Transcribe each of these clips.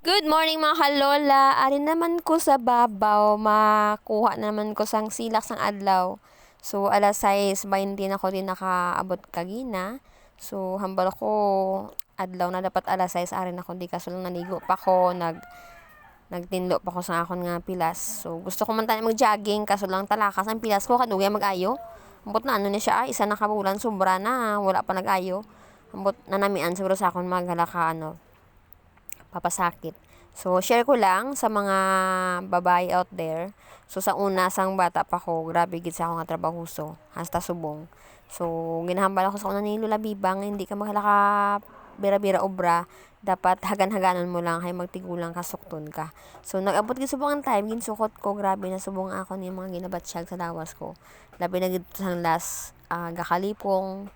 Good morning mga kalola. Ari naman ko sa babaw, makuha na naman ko sang silak sang adlaw. So, alas 6:20 na ko din nakaabot kagina. So, hambal ko adlaw na dapat alas 6 ari na ko di kaso lang naligo pa ko, nagtinlo pa ko sa akon nga pilas. So, gusto ko man tayo mag-jogging kaso lang talakas ang pilas ko kadugay mag-ayo. Ambot na ano ni siya, isa na kabulan sobra na, wala pa nag-ayo. Ambot na namian siguro sa akon maghala ka papasakit. So, share ko lang sa mga babae out there. So, sa una, sang bata pa ko, grabe gid sa ako nga trabahuso. Hasta subong. So, ginahambal ako sa una ni Lola Bibang, hindi ka maghalaka bira-bira obra. Dapat hagan-haganan mo lang, hay magtigulang ka, sukton ka. So, nag-abot gid subong ang time, ginsukot ko, grabe na subong ako ni mga ginabatsyag sa lawas ko. Labi na gid sang last, gakalipong,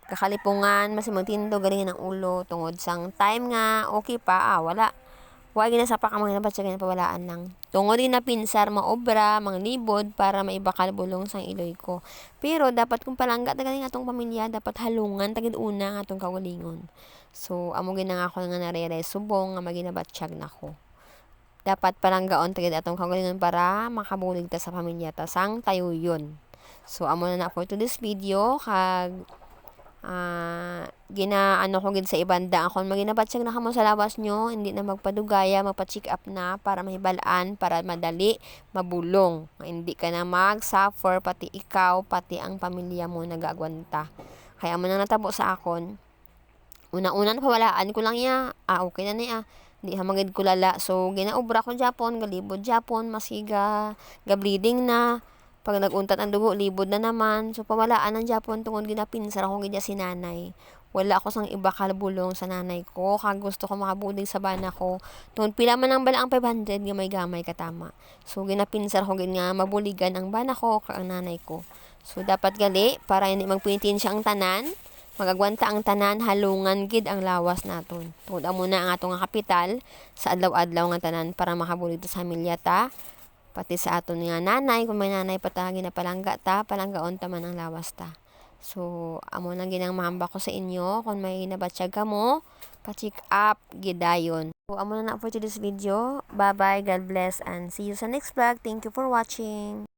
kakalipungan, masimong tindo, galingan ng ulo, tungod sang time nga, okay pa, wala. Huwag na sa pakamang na batsa ganyan pawalaan lang. Tungod din na pinsar, maobra, mga libod, para maibakal bulong sang iloy ko. Pero, dapat kung palangga, tagaling atong pamilya, dapat halungan, tagid una nga atong kawalingon. So, amo ginang ako nga narealize, subong, nga maginabatsyag na ko. Dapat palanggaon, tagid atong kawalingon para makabulig ta sa pamilya ta, sang tayo yun. So, amo na for to this video, ginaano ko gid sa ibanda akon maginabatsag na kamo sa lawas nyo, hindi na magpadugaya, magpa-check up na para mahibalaan, para madali mabulong, hindi ka na mag-suffer, pati ikaw, pati ang pamilya mo nagagwanta. Kaya mo na natabo sa akon, una-una na pawalaan ko lang ya, okay na niya, di ha magid ko lala. So, ginaobra ko Japon, galibod Japon, masiga, ga-bleeding na. Pag naguntat ang dugo, libod na naman. So, pawalaan ng Japon tungod ginapinsar ako gidya si nanay. Wala ako sang iba kalbulong sa nanay ko. Kag gusto ko makabulig sa bana ko. Tungod pila man ang bala ang 500, gamay-gamay katama. So, ginapinsar ko gid nga mabuligan ang bana ko kag ang nanay ko. So, dapat gali, para hindi magpinitin siya ang tanan. Magagwanta ang tanan, halungan gid ang lawas naton. Tungod amo na ang atong kapital sa adlaw-adlaw nga tanan para makabulig sa pamilya ta. Pati sa aton nga nanay, kung may nanay patagi na palangga ta, palanggaon ta man ang lawas ta. So, amo lang ginang mahamba ko sa inyo, kung may nabatsyag ka mo, pa-check up, gidayon. So, amo na for today's video. Bye-bye, God bless, and see you sa next vlog. Thank you for watching.